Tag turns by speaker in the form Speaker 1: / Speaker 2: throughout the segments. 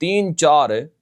Speaker 1: 3, 4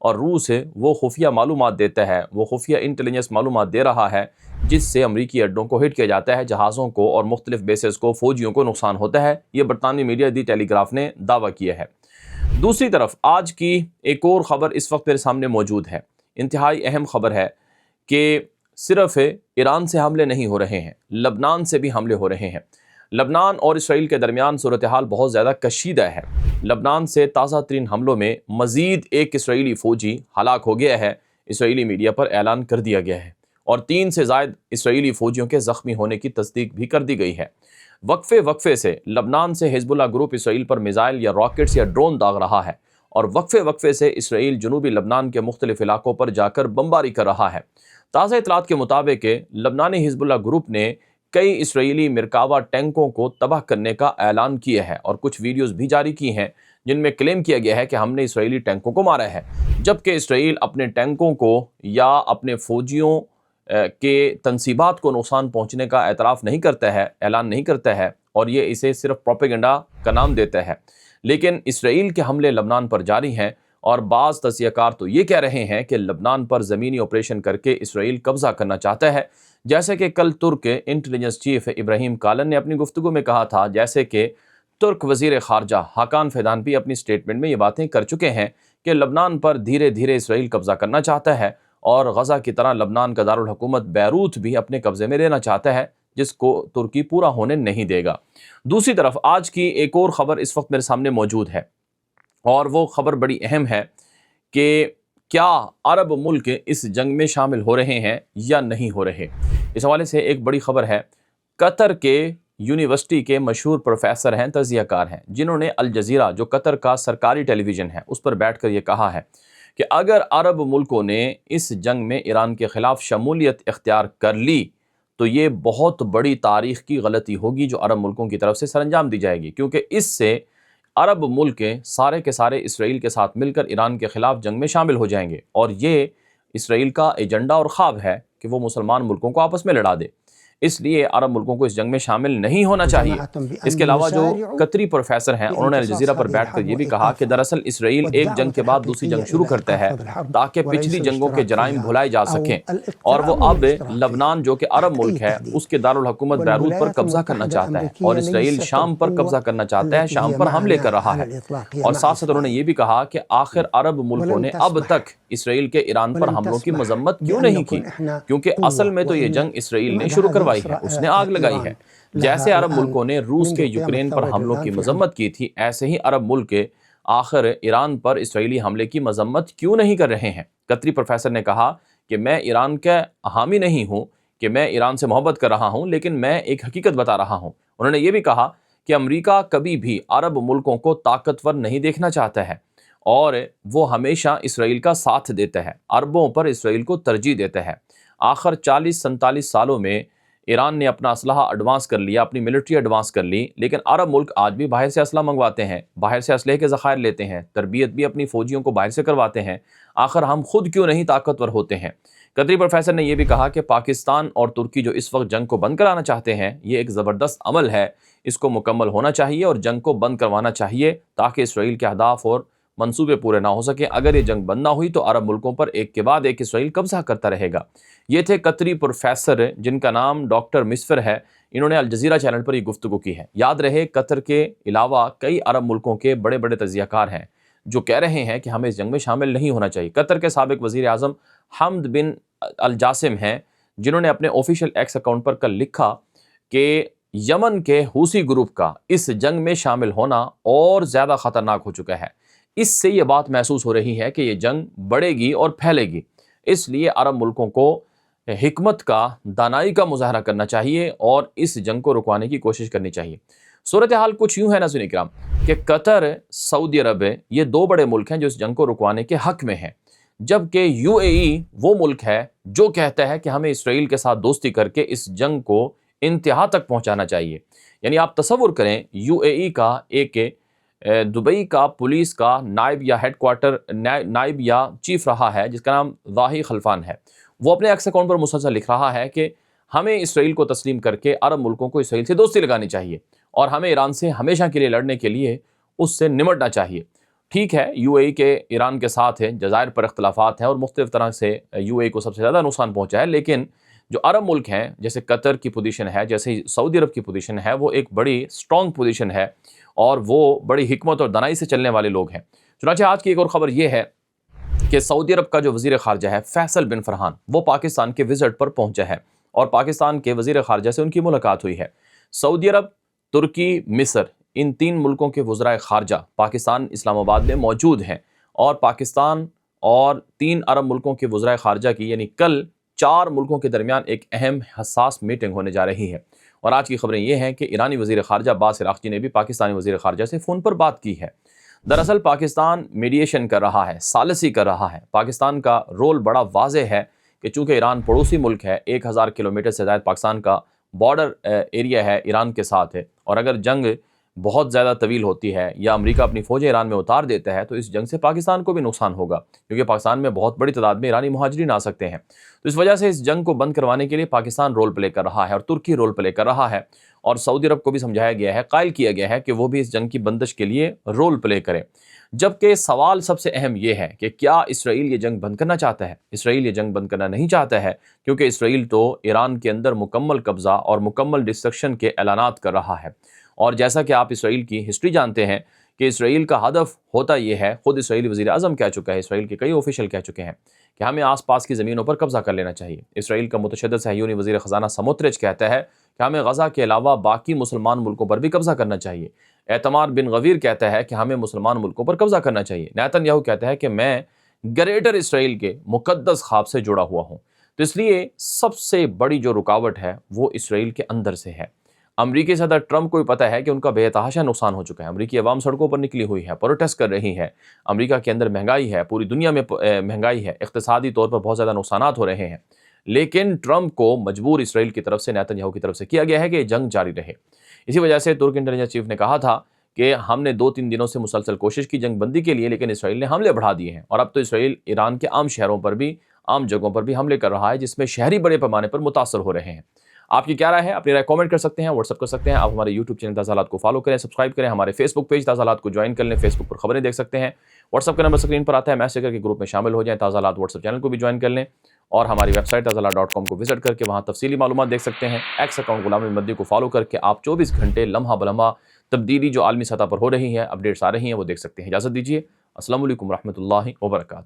Speaker 1: اور روس وہ خفیہ معلومات دیتا ہے، وہ خفیہ انٹیلیجنس معلومات دے رہا ہے جس سے امریکی اڈوں کو ہٹ کیا جاتا ہے، جہازوں کو اور مختلف بیسز کو، فوجیوں کو نقصان ہوتا ہے۔ یہ برطانوی میڈیا دی ٹیلی گراف نے دعویٰ کیا ہے۔ دوسری طرف آج کی ایک اور خبر اس وقت میرے سامنے موجود ہے، انتہائی اہم خبر ہے کہ صرف ایران سے حملے نہیں ہو رہے ہیں، لبنان سے بھی حملے ہو رہے ہیں۔ لبنان اور اسرائیل کے درمیان صورتحال بہت زیادہ کشیدہ ہے۔ لبنان سے تازہ ترین حملوں میں مزید ایک اسرائیلی فوجی ہلاک ہو گیا ہے، اسرائیلی میڈیا پر اعلان کر دیا گیا ہے، اور 3 سے زائد اسرائیلی فوجیوں کے زخمی ہونے کی تصدیق بھی کر دی گئی ہے۔ وقفے سے لبنان سے حزب اللہ گروپ اسرائیل پر میزائل یا راکٹس یا ڈرون داغ رہا ہے، اور وقفے سے اسرائیل جنوبی لبنان کے مختلف علاقوں پر جا کر بمباری کر رہا ہے۔ تازہ اطلاعات کے مطابق لبنانی حزب اللہ گروپ نے کئی اسرائیلی مرکاوا ٹینکوں کو تباہ کرنے کا اعلان کیا ہے، اور کچھ ویڈیوز بھی جاری کی ہیں جن میں کلیم کیا گیا ہے کہ ہم نے اسرائیلی ٹینکوں کو مارا ہے، جبکہ اسرائیل اپنے ٹینکوں کو یا اپنے فوجیوں کے تنصیبات کو نقصان پہنچنے کا اعتراف نہیں کرتا ہے، اعلان نہیں کرتا ہے، اور یہ اسے صرف پروپیگنڈا کا نام دیتا ہے۔ لیکن اسرائیل کے حملے لبنان پر جاری ہیں، اور بعض تجزیہ کار تو یہ کہہ رہے ہیں کہ لبنان پر زمینی آپریشن کر کے اسرائیل قبضہ کرنا چاہتا ہے، جیسے کہ کل ترک انٹیلیجنس چیف ابراہیم کالن نے اپنی گفتگو میں کہا تھا، جیسے کہ ترک وزیر خارجہ حاکان فیدان بھی اپنی سٹیٹمنٹ میں یہ باتیں کر چکے ہیں کہ لبنان پر دھیرے دھیرے اسرائیل قبضہ کرنا چاہتا ہے، اور غزہ کی طرح لبنان کا دارالحکومت بیروت بھی اپنے قبضے میں لینا چاہتا ہے، جس کو ترکی پورا ہونے نہیں دے گا۔ دوسری طرف آج کی ایک اور خبر اس وقت میرے سامنے موجود ہے، اور وہ خبر بڑی اہم ہے کہ کیا عرب ملک اس جنگ میں شامل ہو رہے ہیں یا نہیں ہو رہے۔ اس حوالے سے ایک بڑی خبر ہے، قطر کے یونیورسٹی کے مشہور پروفیسر ہیں، تجزیہ کار ہیں، جنہوں نے الجزیرہ جو قطر کا سرکاری ٹیلی ویژن ہے اس پر بیٹھ کر یہ کہا ہے کہ اگر عرب ملکوں نے اس جنگ میں ایران کے خلاف شمولیت اختیار کر لی تو یہ بہت بڑی تاریخ کی غلطی ہوگی جو عرب ملکوں کی طرف سے سر انجام دی جائے گی، کیونکہ اس سے عرب ملک سارے کے سارے اسرائیل کے ساتھ مل کر ایران کے خلاف جنگ میں شامل ہو جائیں گے، اور یہ اسرائیل کا ایجنڈا اور خواب ہے کہ وہ مسلمان ملکوں کو آپس میں لڑا دے۔ اس لیے عرب ملکوں کو اس جنگ میں شامل نہیں ہونا چاہیے۔ اس کے علاوہ جو قطری پروفیسر ہیں انہوں نے الجزیرہ پر بیٹھ کر یہ بھی کہا کہ دراصل اسرائیل ایک جنگ کے بعد دوسری جنگ شروع کرتا ہے تاکہ پچھلی جنگوں کے جرائم بھلائے جا سکیں، اور وہ اب لبنان جو کہ عرب ملک ہے اس کے دارالحکومت بیروت پر قبضہ کرنا چاہتا ہے، اور اسرائیل شام پر قبضہ کرنا چاہتا ہے، شام پر حملے کر رہا ہے۔ اور ساتھ ساتھ انہوں نے یہ بھی کہا کہ آخر عرب ملکوں نے اب تک اسرائیل کے ایران پر حملوں کی مذمت کیوں نہیں کی، کیونکہ اصل میں تو یہ جنگ اسرائیل نے شروع کروائی ہے، اس نے آگ لگائی ہے۔ جیسے عرب ملکوں نے روس کے یوکرین پر حملوں کی مذمت کی تھی، ایسے ہی عرب ملک آخر ایران پر اسرائیلی حملے کی مذمت کیوں نہیں کر رہے ہیں۔ قطری پروفیسر نے کہا کہ میں ایران کا حامی نہیں ہوں کہ میں ایران سے محبت کر رہا ہوں، لیکن میں ایک حقیقت بتا رہا ہوں۔ انہوں نے یہ بھی کہا کہ امریکہ کبھی بھی عرب ملکوں کو طاقتور نہیں دیکھنا چاہتا ہے، اور وہ ہمیشہ اسرائیل کا ساتھ دیتا ہے، عربوں پر اسرائیل کو ترجیح دیتا ہے۔ آخر 40-47 سالوں میں ایران نے اپنا اسلحہ ایڈوانس کر لیا، اپنی ملٹری ایڈوانس کر لی، لیکن عرب ملک آج بھی باہر سے اسلحہ منگواتے ہیں، باہر سے اسلحے کے ذخائر لیتے ہیں، تربیت بھی اپنی فوجیوں کو باہر سے کرواتے ہیں۔ آخر ہم خود کیوں نہیں طاقتور ہوتے ہیں؟ قطری پروفیسر نے یہ بھی کہا کہ پاکستان اور ترکی جو اس وقت جنگ کو بند کرانا چاہتے ہیں، یہ ایک زبردست عمل ہے، اس کو مکمل ہونا چاہیے اور جنگ کو بند کروانا چاہیے تاکہ اسرائیل کے اہداف اور منصوبے پورے نہ ہو سکیں۔ اگر یہ جنگ بند نہ ہوئی تو عرب ملکوں پر ایک کے بعد ایک اسرائیل قبضہ کرتا رہے گا۔ یہ تھے قطری پروفیسر جن کا نام ڈاکٹر مسفر ہے، انہوں نے الجزیرہ چینل پر یہ گفتگو کی ہے۔ یاد رہے قطر کے علاوہ کئی عرب ملکوں کے بڑے بڑے تجزیہ کار ہیں جو کہہ رہے ہیں کہ ہمیں اس جنگ میں شامل نہیں ہونا چاہیے۔ قطر کے سابق وزیر اعظم حمد بن الجاسم ہیں جنہوں نے اپنے آفیشیل ایکس اکاؤنٹ پر کل لکھا کہ یمن کے حوثی گروپ کا اس جنگ میں شامل ہونا اور زیادہ خطرناک ہو چکا ہے۔ اس سے یہ بات محسوس ہو رہی ہے کہ یہ جنگ بڑھے گی اور پھیلے گی، اس لیے عرب ملکوں کو حکمت کا، دانائی کا مظاہرہ کرنا چاہیے اور اس جنگ کو رکوانے کی کوشش کرنی چاہیے۔ صورتحال کچھ یوں ہے ناظرین اکرام کہ قطر، سعودی عرب یہ دو بڑے ملک ہیں جو اس جنگ کو رکوانے کے حق میں ہیں، جبکہ UAE وہ ملک ہے جو کہتا ہے کہ ہمیں اسرائیل کے ساتھ دوستی کر کے اس جنگ کو انتہا تک پہنچانا چاہیے۔ یعنی آپ تصور کریں UAE کا ایک دبئی کا پولیس کا نائب یا ہیڈ کوارٹر نائب یا چیف رہا ہے جس کا نام ضاحی خلفان ہے، وہ اپنے ایکس اکاؤنٹ پر مسلسل لکھ رہا ہے کہ ہمیں اسرائیل کو تسلیم کر کے عرب ملکوں کو اسرائیل سے دوستی لگانی چاہیے اور ہمیں ایران سے ہمیشہ کے لیے لڑنے کے لیے اس سے نمٹنا چاہیے۔ ٹھیک ہے یو اے ای کے ایران کے ساتھ ہے، جزائر پر اختلافات ہیں اور مختلف طرح سے یو اے ای کو سب سے زیادہ نقصان پہنچا ہے، لیکن جو عرب ملک ہیں جیسے قطر کی پوزیشن ہے، جیسے سعودی عرب کی پوزیشن ہے، وہ ایک بڑی سٹرونگ پوزیشن ہے اور وہ بڑی حکمت اور دانائی سے چلنے والے لوگ ہیں۔ چنانچہ آج کی ایک اور خبر یہ ہے کہ سعودی عرب کا جو وزیر خارجہ ہے فیصل بن فرحان، وہ پاکستان کے وزٹ پر پہنچا ہے اور پاکستان کے وزیر خارجہ سے ان کی ملاقات ہوئی ہے۔ سعودی عرب، ترکی، مصر، ان 3 ملکوں کے وزرائے خارجہ پاکستان اسلام آباد میں موجود ہیں اور پاکستان اور 3 عرب ملکوں کے وزرائے خارجہ کی یعنی کل 4 ملکوں کے درمیان ایک اہم حساس میٹنگ ہونے جا رہی ہے۔ اور آج کی خبریں یہ ہیں کہ ایرانی وزیر خارجہ عباس عراقچی نے بھی پاکستانی وزیر خارجہ سے فون پر بات کی ہے۔ دراصل پاکستان میڈیشن کر رہا ہے، ثالثی کر رہا ہے۔ پاکستان کا رول بڑا واضح ہے کہ چونکہ ایران پڑوسی ملک ہے، 1000 کلومیٹر سے زائد پاکستان کا بارڈر ایریا ہے ایران کے ساتھ ہے، اور اگر جنگ بہت زیادہ طویل ہوتی ہے یا امریکہ اپنی فوجیں ایران میں اتار دیتا ہے تو اس جنگ سے پاکستان کو بھی نقصان ہوگا، کیونکہ پاکستان میں بہت بڑی تعداد میں ایرانی مہاجرین آ سکتے ہیں۔ تو اس وجہ سے اس جنگ کو بند کروانے کے لیے پاکستان رول پلے کر رہا ہے اور ترکی رول پلے کر رہا ہے، اور سعودی عرب کو بھی سمجھایا گیا ہے، قائل کیا گیا ہے کہ وہ بھی اس جنگ کی بندش کے لیے رول پلے کرے۔ جبکہ سوال سب سے اہم یہ ہے کہ کیا اسرائیل یہ جنگ بند کرنا چاہتا ہے؟ اسرائیل یہ جنگ بند کرنا نہیں چاہتا ہے، کیونکہ اسرائیل تو ایران کے اندر مکمل قبضہ اور مکمل ڈسٹرکشن کے اعلانات کر رہا ہے۔ اور جیسا کہ آپ اسرائیل کی ہسٹری جانتے ہیں کہ اسرائیل کا ہدف ہوتا یہ ہے، خود اسرائیلی وزیر اعظم کہہ چکا ہے، اسرائیل کے کئی آفیشل کہہ چکے ہیں کہ ہمیں آس پاس کی زمینوں پر قبضہ کر لینا چاہیے۔ اسرائیل کا متشدد صہیونی وزیر خزانہ سموترچ کہتا ہے کہ ہمیں غزہ کے علاوہ باقی مسلمان ملکوں پر بھی قبضہ کرنا چاہیے۔ ایتمار بن غویر کہتا ہے کہ ہمیں مسلمان ملکوں پر قبضہ کرنا چاہیے۔ نیتن یاہو کہتا ہے کہ میں گریٹر اسرائیل کے مقدس خواب سے جڑا ہوا ہوں۔ تو اس لیے سب سے بڑی جو رکاوٹ ہے وہ اسرائیل کے اندر سے ہے۔ امریکی صدر ٹرمپ کو بھی پتہ ہے کہ ان کا بے تحاشا نقصان ہو چکا ہے، امریکی عوام سڑکوں پر نکلی ہوئی ہے، پروٹیسٹ کر رہی ہے، امریکہ کے اندر مہنگائی ہے، پوری دنیا میں مہنگائی ہے، اقتصادی طور پر بہت زیادہ نقصانات ہو رہے ہیں، لیکن ٹرمپ کو مجبور اسرائیل کی طرف سے، نیتن یاہو کی طرف سے کیا گیا ہے کہ یہ جنگ جاری رہے۔ اسی وجہ سے ترک انٹیلیجنس چیف نے کہا تھا کہ ہم نے 2-3 دنوں سے مسلسل کوشش کی جنگ بندی کے لیے، لیکن اسرائیل نے حملے بڑھا دیے ہیں، اور اب تو اسرائیل ایران کے عام شہروں پر بھی، عام جگہوں پر بھی حملے کر رہا ہے، جس میں شہری بڑے پیمانے پر متاثر ہو رہے ہیں۔ آپ کی کیا رائے ہے؟ اپنی رائے کامنٹ کر سکتے ہیں، واٹس ایپ کر سکتے ہیں۔ آپ ہمارے یوٹیوب چینل تازہ حالات کو فالو کریں، سبسکرائب کریں، ہمارے فیس بک پیج تازہ حالات کو جوائن کر لیں، فیس بک پر خبریں دیکھ سکتے ہیں۔ واٹس ایپ کا نمبر اسکرین پر آتا ہے، میسج کر کے گروپ میں شامل ہو جائیں، تازہ حالات واٹس ایپ چینل کو بھی جوائن کر لیں، اور ہماری ویب سائٹ تازہ.com کو وزٹ کر کے وہاں تفصیلی معلومات دیکھ سکتے ہیں۔ ایکس اکاؤنٹ غلام المہدی کو فالو کر کے آپ 24 گھنٹے لمحہ بلمحہ تبدیلی جو عالمی سطح پر ہو رہی ہے، اپڈیٹس آ رہی ہیں، وہ دیکھ سکتے ہیں۔ اجازت دیجیے، السلام علیکم ورحمۃ اللہ وبرکاتہ۔